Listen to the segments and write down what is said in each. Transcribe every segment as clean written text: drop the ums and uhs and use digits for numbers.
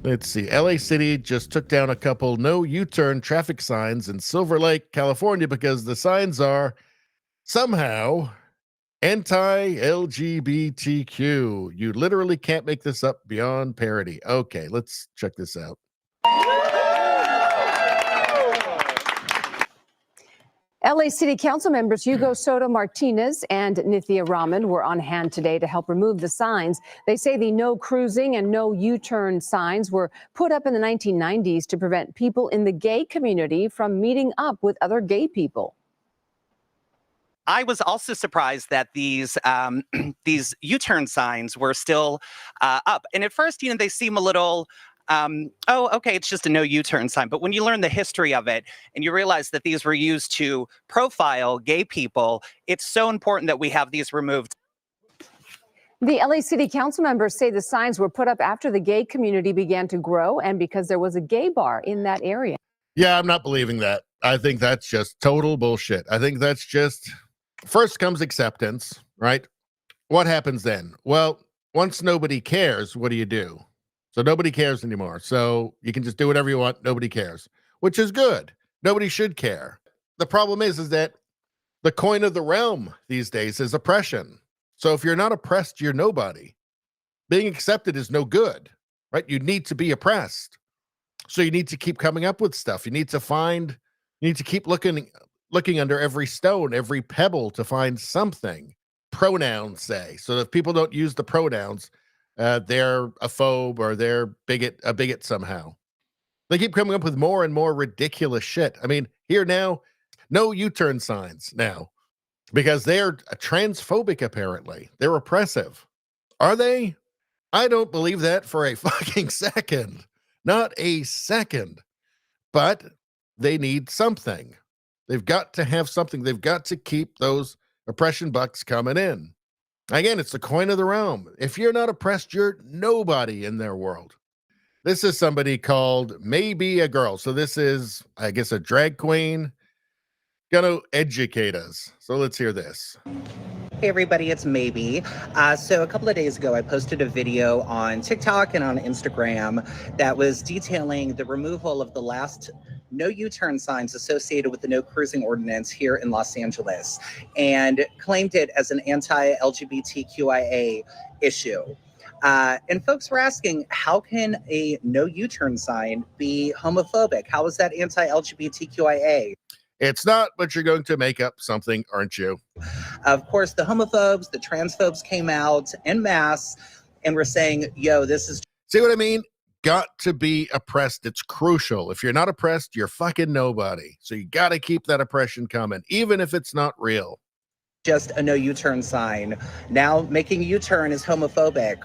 Let's see. LA City just took down a couple no U-turn traffic signs in Silver Lake, California, because the signs are somehow anti-LGBTQ. You literally can't make this up beyond parody. Okay, let's check this out. LA City Council members Hugo Soto Martinez and Nithya Raman were on hand today to help remove the signs. They say the no cruising and no U-turn signs were put up in the 1990s to prevent people in the gay community from meeting up with other gay people. I was also surprised that these these U-turn signs were still up. And at first, they seem a little, oh, okay, it's just a no U-turn sign. But when you learn the history of it and you realize that these were used to profile gay people, it's so important that we have these removed. The LA City Council members say the signs were put up after the gay community began to grow and because there was a gay bar in that area. Yeah, I'm not believing that. I think that's just total bullshit. I think that's just, first comes acceptance, right? What happens then? Well, once nobody cares, what do you do? So nobody cares anymore. So you can just do whatever you want. Nobody cares, which is good. Nobody should care. The problem is that the coin of the realm these days is oppression. So if you're not oppressed, you're nobody. Being accepted is no good, right? You need to be oppressed. So you need to keep coming up with stuff. You need to keep looking under every stone, every pebble to find something. Pronouns say. So if people don't use the pronouns, they're a phobe or they're a bigot somehow. They keep coming up with more and more ridiculous shit. I mean, here now, no U-turn signs now because they're transphobic, apparently. They're oppressive. Are they? I don't believe that for a fucking second. Not a second. But they need something. They've got to have something. They've got to keep those oppression bucks coming in. Again, it's the coin of the realm. If you're not oppressed, you're nobody in their world. This is somebody called Maybe a Girl. So this is, I guess, a drag queen gonna educate us. So let's hear this. Hey everybody, it's Maybe. So a couple of days ago, I posted a video on TikTok and on Instagram that was detailing the removal of the last no U-turn signs associated with the no cruising ordinance here in Los Angeles, and claimed it as an anti-LGBTQIA issue. And folks were asking, how can a no U-turn sign be homophobic? How is that anti-LGBTQIA? It's not, but you're going to make up something, aren't you? Of course, the homophobes, the transphobes came out en masse and were saying, yo, this is... See what I mean? Got to be oppressed. It's crucial. If you're not oppressed, you're fucking nobody. So you got to keep that oppression coming, even if it's not real. Just a no U-turn sign. Now making a U-turn is homophobic.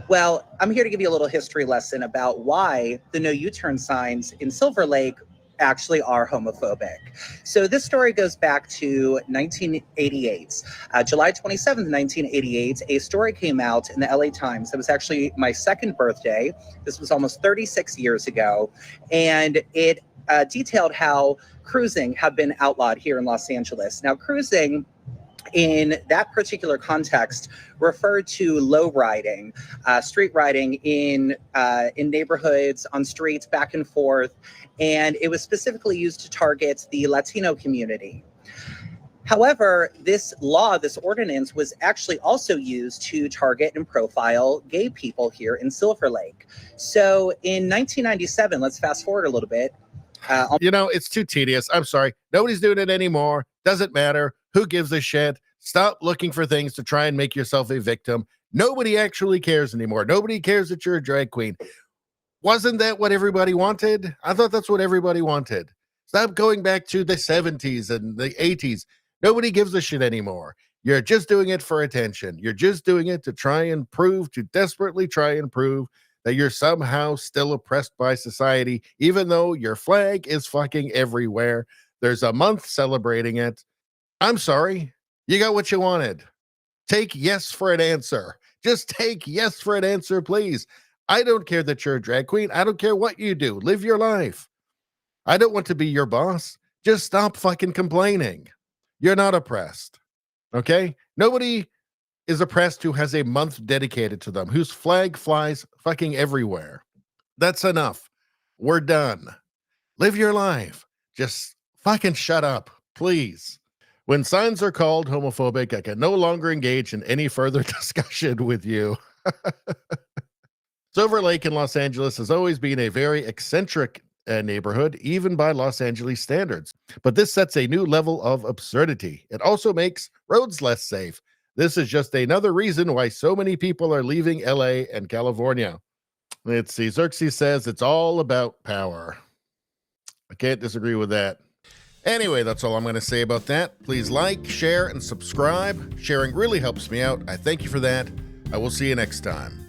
Well, I'm here to give you a little history lesson about why the no U-turn signs in Silver Lake actually are homophobic. So this story goes back to 1988. July 27th, 1988, a story came out in the LA Times. It was actually my second birthday. This was almost 36 years ago. And it detailed how cruising had been outlawed here in Los Angeles. Now, cruising in that particular context referred to low riding, street riding in neighborhoods, on streets, back and forth. And it was specifically used to target the Latino community. However, this law, this ordinance, was actually also used to target and profile gay people here in Silver Lake. So in 1997, let's fast forward a little bit. It's too tedious. I'm sorry. Nobody's doing it anymore. Doesn't matter. Who gives a shit? Stop looking for things to try and make yourself a victim. Nobody actually cares anymore. Nobody cares that you're a drag queen. Wasn't that what everybody wanted? I thought that's what everybody wanted. Stop going back to the 70s and the 80s. Nobody gives a shit anymore. You're just doing it for attention. You're just doing it to try and prove, to desperately try and prove that you're somehow still oppressed by society, even though your flag is fucking everywhere. There's a month celebrating it. I'm sorry. You got what you wanted. Take yes for an answer. Just take yes for an answer, please. I don't care that you're a drag queen. I don't care what you do. Live your life. I don't want to be your boss. Just stop fucking complaining. You're not oppressed. Okay? Nobody is oppressed who has a month dedicated to them, whose flag flies fucking everywhere. That's enough. We're done. Live your life. Just fucking shut up, please. When signs are called homophobic, I can no longer engage in any further discussion with you. Silver Lake in Los Angeles has always been a very eccentric neighborhood, even by Los Angeles standards. But this sets a new level of absurdity. It also makes roads less safe. This is just another reason why so many people are leaving LA and California. Let's see. Xerxes says it's all about power. I can't disagree with that. Anyway, that's all I'm going to say about that. Please like, share, and subscribe. Sharing really helps me out. I thank you for that. I will see you next time.